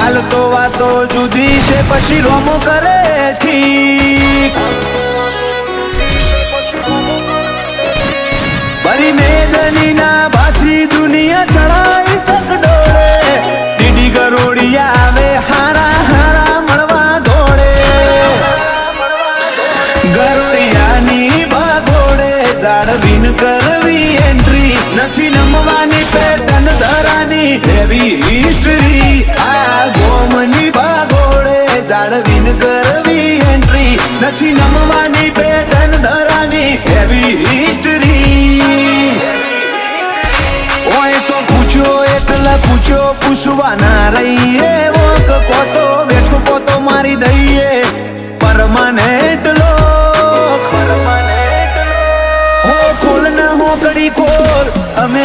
હાલ તો વાતો જુદી છે પછી રોમો કરે ઠીક બરી મેદની ના બાછી દુનિયા ચડાઈ ચકડોળે ડીડી ગરોડિયા આવે હારા હારા મળવા દોડે ગરોડિયાની ભાગોડે જાળવીન કરવી એન્ટ્રી નથી નમવાની પેટર્ન ધરાની એવી હિસ્ટ્રી આ ગોમની ભાગોડે જાળવીન કરવી એન્ટ્રી નથી નમવાની પેટર્ન ધરાની એવી હિસ્ટ્રી ઓય તો પૂછ્યો એટલે પૂછ્યો પૂછવા ના રહીએ વોક કોતો બેઠો પોતો મારી દઈએ પરમાનેન્ટ લોક હો ખોલ ના હો કડી ખોલ અમે